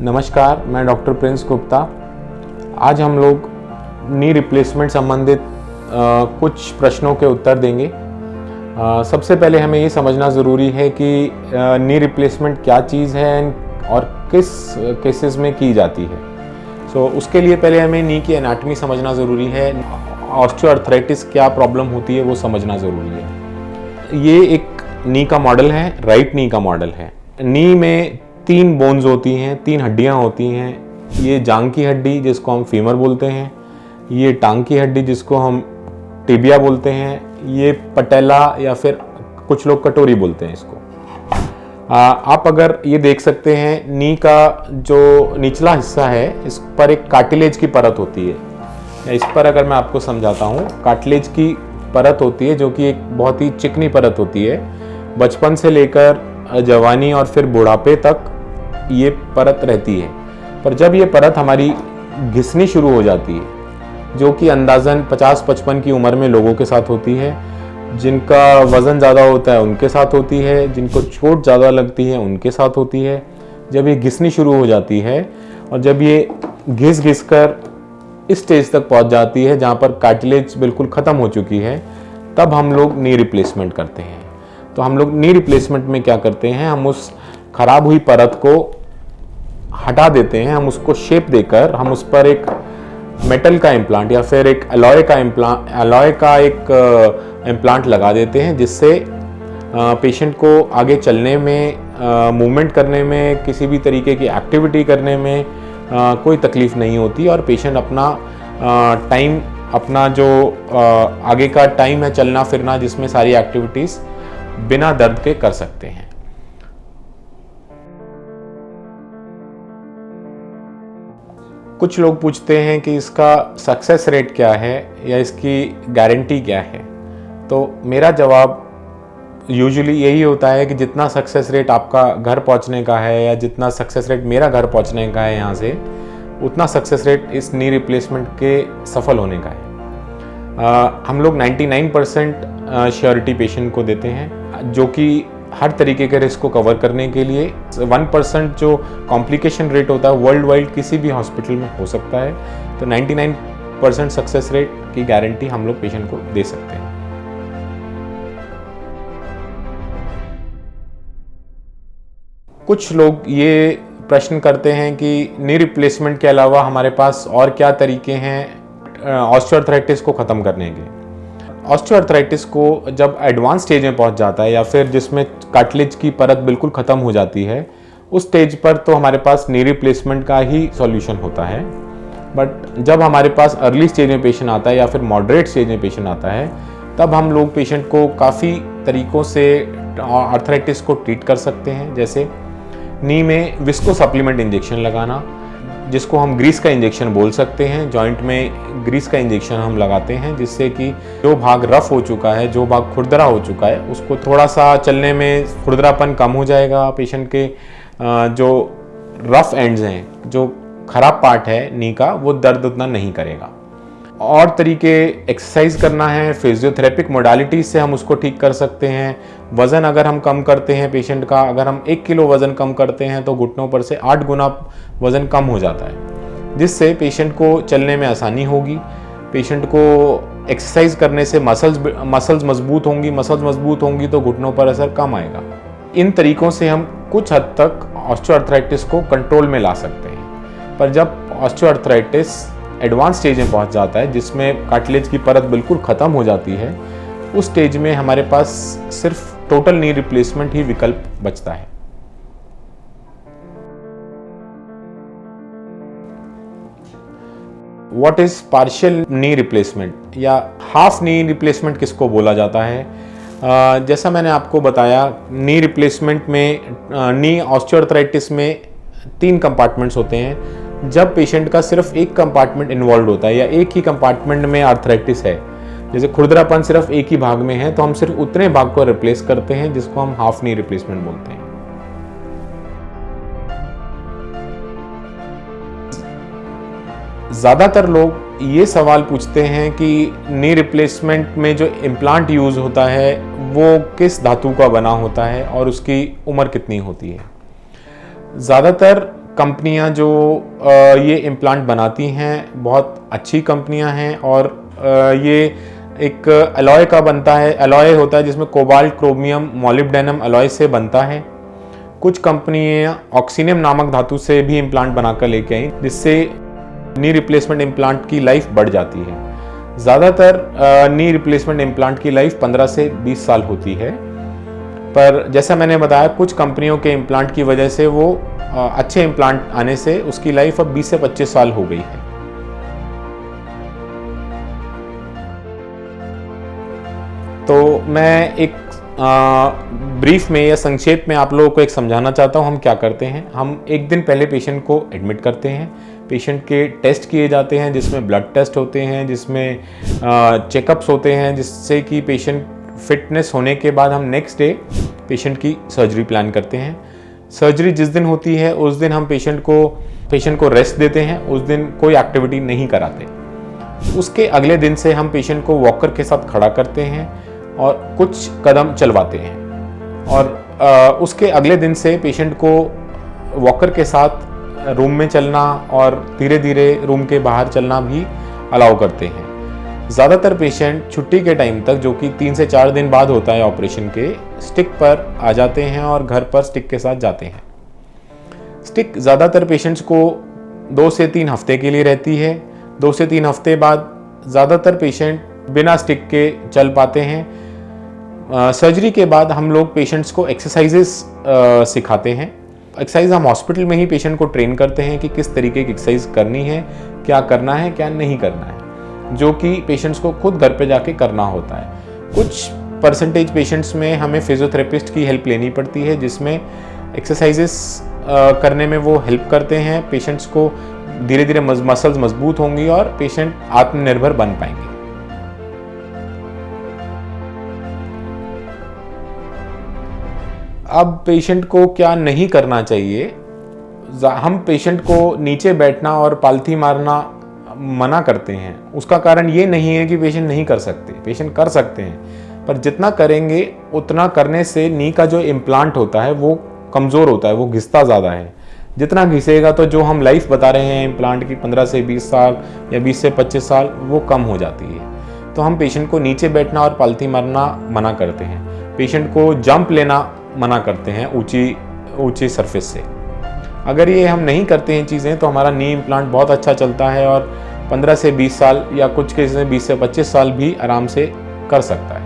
नमस्कार, मैं doctor Prince Gupta. आज हम लोग नी रिप्लेसमेंट संबंधित कुछ प्रश्नों के उत्तर देंगे। सबसे पहले हमें ये समझना ज़रूरी है कि नी रिप्लेसमेंट क्या चीज़ है और किस केसेस में की जाती है। उसके लिए पहले हमें नी की एनाटॉमी समझना ज़रूरी है। ऑस्टियोआर्थराइटिस क्या प्रॉब्लम होती है वो समझना ज़रूरी है। ये एक नी का मॉडल है, राइट नी का मॉडल है। नी में 3 बोन्स होती हैं, 3 हड्डियां होती हैं। ये जांग की हड्डी जिसको हम फीमर बोलते हैं, ये टांग की हड्डी जिसको हम टिबिया बोलते हैं, ये पटेला या फिर कुछ लोग कटोरी बोलते हैं इसको। आप अगर ये देख सकते हैं, नी का जो निचला हिस्सा है इस पर एक कार्टिलेज की परत होती है। इस पर अगर मैं आपको समझाता हूँ, कार्टिलेज की परत होती है जो कि एक बहुत ही चिकनी परत होती है। बचपन से लेकर जवानी और फिर बुढ़ापे तक ये परत रहती है। पर जब ये परत हमारी घिसनी शुरू हो जाती है, जो कि अंदाज़न 50-55 की उम्र में लोगों के साथ होती है, जिनका वज़न ज़्यादा होता है उनके साथ होती है, जिनको चोट ज़्यादा लगती है उनके साथ होती है। जब ये घिसनी शुरू हो जाती है और जब ये घिस कर इस स्टेज तक पहुंच जाती है जहाँ पर कार्टिलेज बिल्कुल ख़त्म हो चुकी है, तब हम लोग नी रिप्लेसमेंट करते हैं। तो हम लोग नी रिप्लेसमेंट में क्या करते हैं, हम उस खराब हुई परत को हटा देते हैं। हम उसको शेप देकर हम उस पर एक मेटल का इम्प्लांट या फिर एक अलॉय का एक इम्प्लांट लगा देते हैं, जिससे पेशेंट को आगे चलने में, मूवमेंट करने में, किसी भी तरीके की एक्टिविटी करने में कोई तकलीफ़ नहीं होती और पेशेंट अपना टाइम, अपना जो आगे का टाइम है चलना फिरना, जिसमें सारी एक्टिविटीज़ बिना दर्द के कर सकते हैं। कुछ लोग पूछते हैं कि इसका सक्सेस रेट क्या है या इसकी गारंटी क्या है। तो मेरा जवाब यूजुअली यही होता है कि जितना सक्सेस रेट आपका घर पहुंचने का है या जितना सक्सेस रेट मेरा घर पहुंचने का है यहाँ से, उतना सक्सेस रेट इस नी रिप्लेसमेंट के सफल होने का है। हम लोग 99% श्योरिटी पेशेंट को देते हैं, जो कि हर तरीके के रिस्क को कवर करने के लिए 1% जो कॉम्प्लिकेशन रेट होता है वर्ल्ड वाइड किसी भी हॉस्पिटल में हो सकता है। तो 99% सक्सेस रेट की गारंटी हम लोग पेशेंट को दे सकते हैं। कुछ लोग ये प्रश्न करते हैं कि नी रिप्लेसमेंट के अलावा हमारे पास और क्या तरीके हैं ऑस्टियोआर्थराइटिस को ख़त्म करने के। ऑस्टियोआर्थराइटिस को जब एडवांस स्टेज में पहुंच जाता है या फिर जिसमें कार्टिलेज की परत बिल्कुल ख़त्म हो जाती है, उस स्टेज पर तो हमारे पास नी रिप्लेसमेंट का ही सॉल्यूशन होता है। बट जब हमारे पास अर्ली स्टेज में पेशेंट आता है या फिर मॉडरेट स्टेज में पेशेंट आता है, तब हम लोग पेशेंट को काफ़ी तरीक़ों से आर्थराइटिस को ट्रीट कर सकते हैं। जैसे नी में विस्को सप्लीमेंट इंजेक्शन लगाना, जिसको हम ग्रीस का इंजेक्शन बोल सकते हैं। जॉइंट में ग्रीस का इंजेक्शन हम लगाते हैं, जिससे कि जो भाग रफ हो चुका है, जो भाग खुरदरा हो चुका है, उसको थोड़ा सा चलने में खुरदरापन कम हो जाएगा। पेशेंट के जो रफ एंड्स हैं, जो खराब पार्ट है नी का, वो दर्द उतना नहीं करेगा। और तरीके एक्सरसाइज करना है, फिजियोथेरेपिक मोडालिटीज से हम उसको ठीक कर सकते हैं। वज़न अगर हम कम करते हैं पेशेंट का, अगर हम 1 किलो वज़न कम करते हैं तो घुटनों पर से 8 गुना वज़न कम हो जाता है, जिससे पेशेंट को चलने में आसानी होगी। पेशेंट को एक्सरसाइज करने से मसल्स मजबूत होंगी, मसल्स मजबूत होंगी तो घुटनों पर असर कम आएगा। इन तरीक़ों से हम कुछ हद तक ऑस्टियोआर्थराइटिस को कंट्रोल में ला सकते हैं। पर जब ऑस्टियोआर्थराइटिस एडवांस स्टेज में पहुंच जाता है, जिसमें कार्टिलेज की परत बिल्कुल ख़त्म हो जाती है, उस स्टेज में हमारे पास सिर्फ टोटल नी रिप्लेसमेंट ही विकल्प बचता है। What is partial knee replacement या हाफ नी रिप्लेसमेंट किसको बोला जाता है? जैसा मैंने आपको बताया, नी रिप्लेसमेंट में, नी ऑस्टियोआर्थराइटिस में 3 कंपार्टमेंट्स होते हैं। जब पेशेंट का सिर्फ एक कंपार्टमेंट इन्वॉल्व होता है या एक ही कंपार्टमेंट में आर्थराइटिस है, जैसे खुरदरापन सिर्फ एक ही भाग में है, तो हम सिर्फ उतने भाग को रिप्लेस करते हैं, जिसको हम हाफ नी रिप्लेसमेंट बोलते हैं। ज़्यादातर लोग ये सवाल पूछते हैं कि नी रिप्लेसमेंट में जो इम्प्लांट यूज़ होता है वो किस धातु का बना होता है और उसकी उम्र कितनी होती है। ज़्यादातर कंपनियां जो ये इम्प्लांट बनाती हैं बहुत अच्छी कंपनियां हैं और ये एक अलॉय का बनता है, अलॉय होता है जिसमें कोबाल्ट, क्रोमियम, मोलिब्डेनम अलॉय से बनता है। कुछ कंपनियां ऑक्सीनियम नामक धातु से भी इम्प्लांट बनाकर लेके आई, जिससे नी रिप्लेसमेंट इम्प्लांट की लाइफ बढ़ जाती है। ज़्यादातर नी रिप्लेसमेंट इम्प्लांट की लाइफ 15 से 20 साल होती है, पर जैसा मैंने बताया कुछ कंपनियों के इम्प्लांट की वजह से वो अच्छे इम्प्लांट आने से उसकी लाइफ अब 20 से 25 साल हो गई है। तो मैं एक ब्रीफ में या संक्षेप में आप लोगों को एक समझाना चाहता हूँ हम क्या करते हैं। हम एक दिन पहले पेशेंट को एडमिट करते हैं, पेशेंट के टेस्ट किए जाते हैं जिसमें ब्लड टेस्ट होते हैं, जिसमें चेकअप्स होते हैं, जिससे कि पेशेंट फिटनेस होने के बाद हम नेक्स्ट डे पेशेंट की सर्जरी प्लान करते हैं। सर्जरी जिस दिन होती है उस दिन हम पेशेंट को रेस्ट देते हैं, उस दिन कोई एक्टिविटी नहीं कराते। उसके अगले दिन से हम पेशेंट को वॉकर के साथ खड़ा करते हैं और कुछ कदम चलवाते हैं, और उसके अगले दिन से पेशेंट को वॉकर के साथ रूम में चलना और धीरे धीरे रूम के बाहर चलना भी अलाउ करते हैं। ज़्यादातर पेशेंट छुट्टी के टाइम तक, जो कि 3 से 4 दिन बाद होता है ऑपरेशन के, स्टिक पर आ जाते हैं और घर पर स्टिक के साथ जाते हैं। स्टिक ज़्यादातर पेशेंट्स को 2 से 3 हफ्ते के लिए रहती है। 2 से 3 हफ्ते बाद ज़्यादातर पेशेंट बिना स्टिक के चल पाते हैं। सर्जरी के बाद हम लोग पेशेंट्स को एक्सरसाइजेस सिखाते हैं। एक्सरसाइज हम हॉस्पिटल में ही पेशेंट को ट्रेन करते हैं कि किस तरीके की एक्सरसाइज करनी है, क्या करना है, क्या नहीं करना है, जो कि पेशेंट्स को खुद घर पे जाके करना होता है। कुछ परसेंटेज पेशेंट्स में हमें फिजियोथेरेपिस्ट की हेल्प लेनी पड़ती है, जिसमें एक्सरसाइजेस करने में वो हेल्प करते हैं। पेशेंट्स को धीरे धीरे मसल्स मजबूत होंगी और पेशेंट आत्मनिर्भर बन पाएंगे। अब पेशेंट को क्या नहीं करना चाहिए। हम पेशेंट को नीचे बैठना और पालथी मारना मना करते हैं। उसका कारण ये नहीं है कि पेशेंट नहीं कर सकते, पेशेंट कर सकते हैं, पर जितना करेंगे उतना करने से नी का जो इम्प्लांट होता है वो कमज़ोर होता है, वो घिसता ज़्यादा है। जितना घिसेगा तो जो हम लाइफ बता रहे हैं इम्प्लांट की 15 से 20 साल या 20 से 25 साल, वो कम हो जाती है। तो हम पेशेंट को नीचे बैठना और पालथी मारना मना करते हैं। पेशेंट को जंप लेना मना करते हैं ऊंची सरफेस से। अगर ये हम नहीं करते हैं चीज़ें तो हमारा नी इम्प्लांट बहुत अच्छा चलता है और 15 से 20 साल या कुछ केस में 20 से 25 साल भी आराम से कर सकता है।